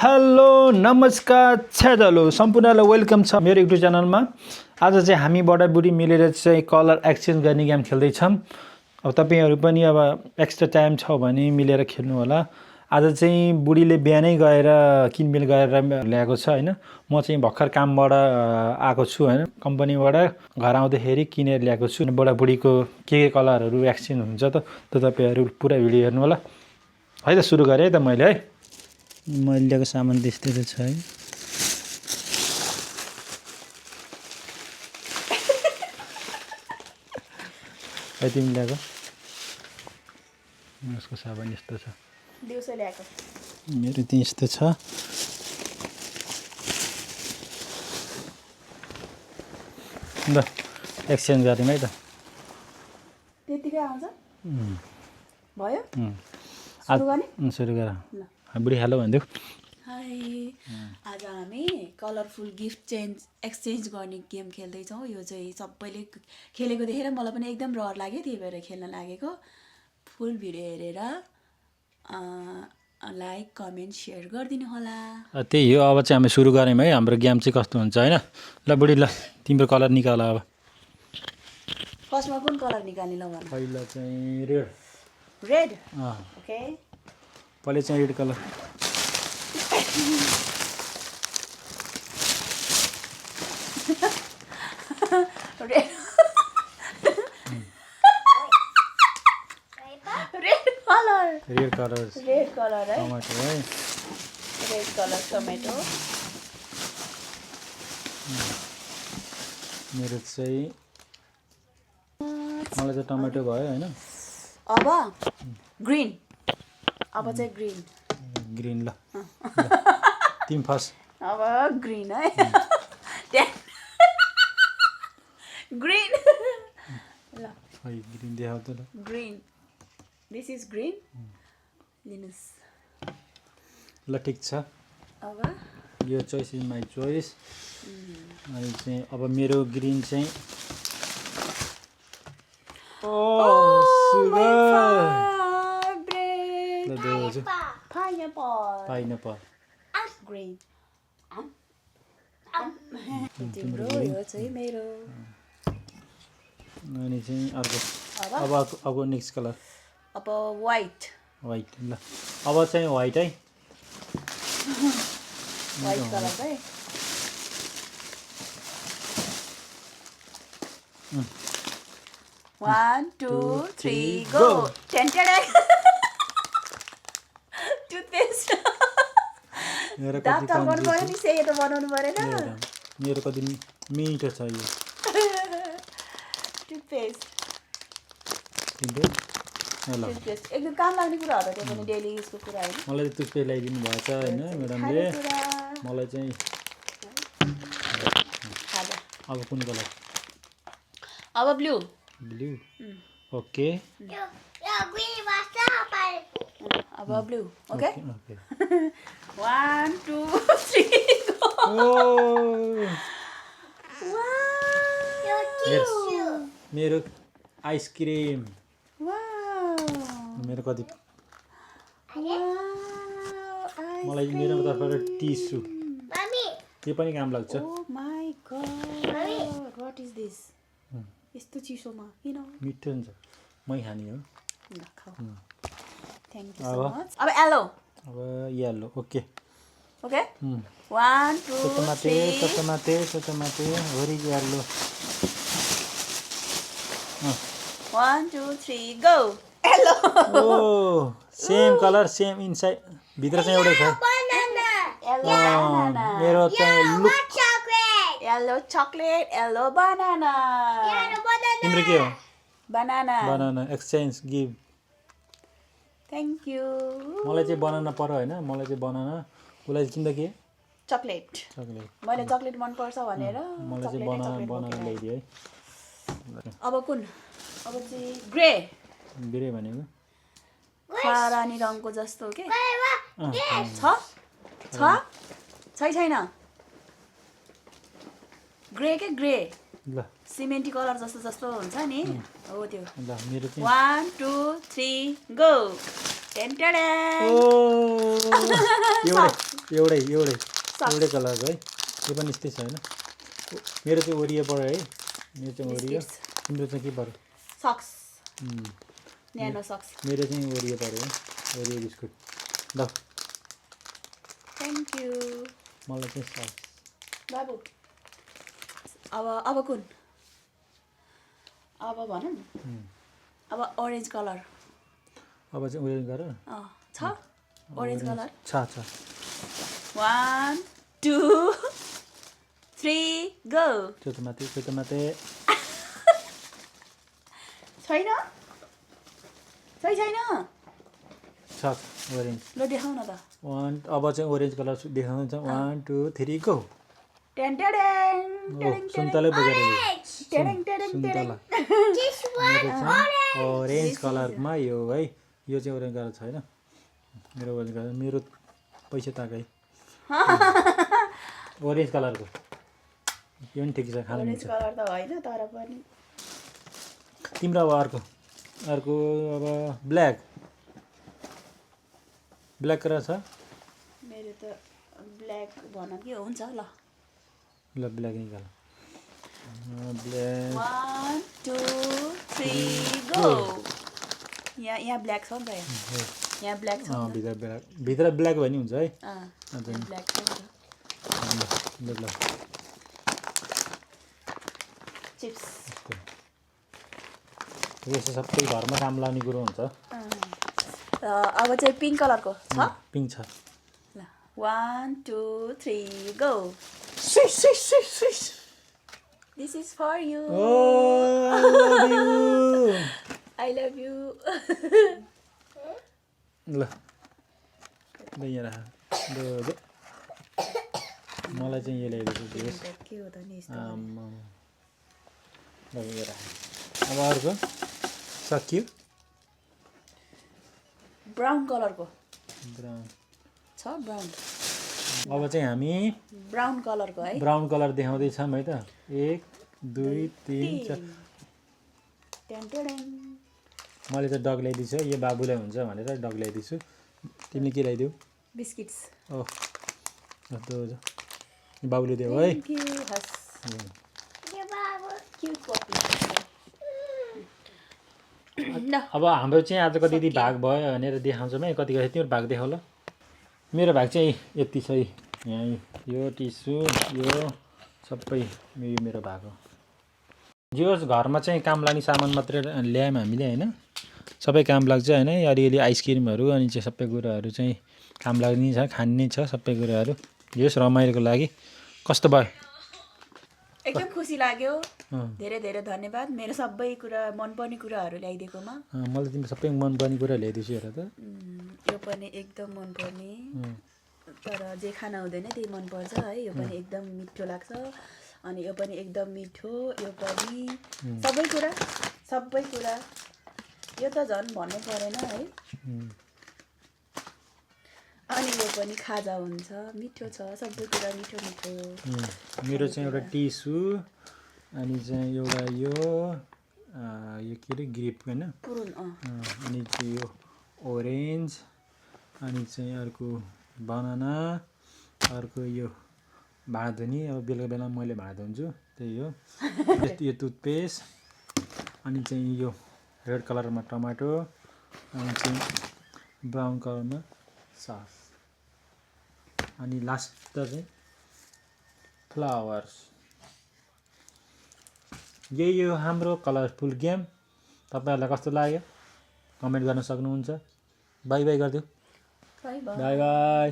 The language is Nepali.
हेलो नमस्कार छ्यादलो सम्पूर्णलाई वेलकम छ मेरो युट्युब च्यानलमा। आज चाहिँ हामी बडाबुडी मिलेर चाहिँ कलर एक्सचेन्ज गर्ने गेम खेल्दैछौँ। अब तपाईँहरू पनि अब एक्स्ट्रा टाइम छ भने मिलेर खेल्नु होला। आज चाहिँ बुढीले बिहानै गएर किनमेल गरेर ल्याएको छ हैन। म चाहिँ भर्खर कामबाट आएको छु हैन, कम्पनीबाट घर आउँदाखेरि किनेर ल्याएको छु। बडाबुडीको के कलरहरू एक्सचेन्ज हुन्छ त तपाईँहरू पुरा भिडियो हेर्नु होला है। त सुरु गरेँ है त मैले है। मैले ल्याएको सामान त्यस्तै त छ है। तिमी ल्याएको उसको सामान यस्तो छ। दिउँसो ल्याएको मेरो त्यही यस्तो छ। ल एक्सचेन्ज गरौँ है त। त्यतिकै आउँछ भयो। सुरु गर। बुढी हेलो भनिदेऊ। हाई, आज हामी कलरफुल गिफ्ट एक्सचेन्ज गर्ने गेम खेल्दैछौँ। यो चाहिँ सबैले खेलेको देखेर मलाई पनि एकदम रहर लाग्यो, त्यही भएर खेल्न लागेको। फुल भिडियो हेरेर लाइक कमेन्ट सेयर गरिदिनु होला। त्यही हो। अब चाहिँ हामी सुरु गऱ्यौँ है। हाम्रो गेम चाहिँ कस्तो हुन्छ होइन। ल बुढी ल तिम्रो कलर निकाल। अब फर्स्टमा कुन कलर निकाल्ने ल भन। पहिला चाहिँ रेड। Red okay. पहिला चाहिँ red colour. Red red colour है। टमाटो है। Red colour tomato. मेरो चाहिँ मलाई चाहिँ टमाटो भयो होइन। अब ग्रिन। अब चाहिँ ग्रिन। ग्रिन ल तिमी फर्स्ट। अब ग्रिन है। ग्रिन ल खै ग्रिन देखाउ त ल। Green, this is green. लिनुस् ल ठिक छ। अब यो चोइस इज माई चोइस। अनि चाहिँ अब मेरो ग्रिन चाहिँ पाइनएप्पल ग्रिन। तिम्रो यो चाहिँ मेरो। अनि चाहिँ अर्को अब नेक्स्ट कलर। अब वाइट। वाइट ल अब चाहिँ वाइट है। वाइट कलर है। One, two, three, go! Toothpaste. दाँत चर्काउनु पऱ्यो नि, सेतो त बनाउनु परेन। मेरो कति मिठो छ यो टुथपेस्ट। ल टुथपेस्ट एकदम काम लाग्ने कुरा हो त, त्यो पनि डेली युजको कुरा होइन। मलाई चाहिँ टुथपेस्ट ल्याइदिनु भएको छ होइन म्याडमले। मलाई चाहिँ अब कुन कलर? अब ब्लू। Blue okay. अब blue okay. One, two, three, go! मेरो आइसक्रिम। मेरो कति मलाई मेरो तर्फबाट टिसु त्यो पनि काम लाग्छ। Oh my god, what is this? यस्तो चिसोमा किन? मिठो हुन्छ, मै खाने हो। ल खाऊ। Thank you so much. अब येलो। अब येलो ओके। ओके 1 2 टमाटे होरी येलो। 1 2 3 गो। येलो। ओ सेम कलर सेम इनसाइड भित्र चाहिँ एउटै छ। मेरो चाहिँ look yellow chocolate, yellow banana. तिम्रो के हो? Banana exchange give. Thank you. मलाई चाहिँ बनाना पर्यो होइन। मलाई चाहिँ बनाना, उसलाई किन्दा के चकलेट। मैले चकलेट मन पर्छ भनेर मलाई चाहिँ बनाना ल्याइदियो है। अब कुन? अब चाहिँ ग्रे। ग्रे भनेको खारानी रङको जस्तो के छ छैन? ग्रे के ग्रे ल सिमेन्टी कलर जस्तो हुन्छ नि, हो त्यो। ल मेरो चाहिँ 1 2 3 गो। टेन्टेडे ओ एउटै कलरको है यो पनि यस्तै छ होइन मेरो चाहिँ ओरियो पऱ्यो है मेरो चाहिँ ओरियो तिम्रो चाहिँ के पऱ्यो सक्स न्यानो सक्स मेरो चाहिँ ओरियो पऱ्यो है ओरियो बिस्कुट ल थ्याङ्क यू मलाई चाहिँ सक्स बाबु अब कुन अब भनौँ अब ओरेन्ज कलर अब चाहिँ उयो गर छ ओरेन्ज कलर छ 1 2 3 गो त्यो त माथि छैन छ ओरेन्ज ल देखाउ न त अब चाहिँ ओरेन्ज कलर देखाउँछ 1 2 3 गो सुन्तलै बोकेर सुन्तला ओरेन्ज कलरमा यो है यो चाहिँ ओरेन्ज कलर छैन मेरो ओरेन्ज कलर मेरो पैसा ताकै ओरेन्ज कलरको यो पनि ठिक छ खानु ओरेन्ज कलर त होइन तर पनि तिम्रो अब अर्को अब ब्ल्याक कलर छ मेरो त ब्ल्याक भन कि हुन्छ ल ल ब्ल्याक निकाल ब्ल्याक 1 2 3 गो यहाँ ब्ल्याक छ नि त यहाँ ब्ल्याक छ भित्र ब्ल्याक भयो नि हुन्छ है ब्ल्याक छ ल चिप्स यस्तो सबै घरमा काम लाग्ने कुरो हुन्छ अब चाहिँ पिङ्क कलरको छ पिङ्क छ ल 1 2 3 go This is for you. Oh, I love you. I love you. ल यहाँ राख मलाई चाहिँ यो ल्याइदिएको के हो त नि अब अर्को सकियो ब्राउन कलरको ब्राउन छ ब्राउन अब चाहिँ हामी ब्राउन कलरको है ब्राउन कलर देखाउँदैछौँ है त 1 2 3 4 मैले त डग ल्याइदिन्छु यो बाबुलाई हुन्छ भनेर डग ल्याइदिन्छु तिमीले के ल्याइदेऊ बिस्किट्स ओ बाबुले देऊ है अब हाम्रो चाहिँ आज कति भाग भयो भनेर देखाउँछौँ है कति तिम्रो भाग देखाउ ल मेरो भाग चाहिँ यति छ है यहाँ यो टिस्यु यो सबै मेरो भाग हो जे होस् घरमा चाहिँ काम लाग्ने सामान मात्रै ल्यायौँ हामीले होइन सबै काम लाग्छ होइन अलिअलि आइसक्रिमहरू अनि चाहिँ सबै कुराहरू चाहिँ काम लाग्ने छ खाने छ सबै कुराहरू जे होस् रमाइलोको लागि कस्तो भयो एकदम खुसी लाग्यो धेरै धेरै धन्यवाद मेरो सबै कुरा मनपर्ने कुराहरू ल्याइदिएकोमा मैले तिम्रो सबै मनपर्ने कुरा ल्याइदिन्छु हेर त यो पनि एकदम मनपर्ने तर जे खाना हुँदैन त्यही मनपर्छ है यो पनि एकदम मिठो लाग्छ अनि यो पनि एकदम मिठो यो पनि सबै कुरा यो त झन् भन्नु परेन है अनि यो पनि खाजा हुन्छ मिठो छ सबै कुरा मिठो मेरो चाहिँ एउटा टिस्यु अनि चाहिँ एउटा यो के अरे ग्रिप होइन अनि चाहिँ यो ओरेन्ज अनि चाहिँ अर्को बनाना अर्को यो भाँडा धुने अब बेलुका बेला मैले भाँडा धुन्छु त्यही हो यो टुथपेस्ट अनि चाहिँ यो रेड कलरमा टमाटो अनि चाहिँ ब्राउन कलरमा सस अनि लास्ट चाहिँ फ्लावर्स यही हो हाम्रो कलरफुल गेम तपाईँहरूलाई कस्तो लाग्यो कमेन्ट गर्न सक्नुहुन्छ बाई बाई गरिदिऊ बाई बाई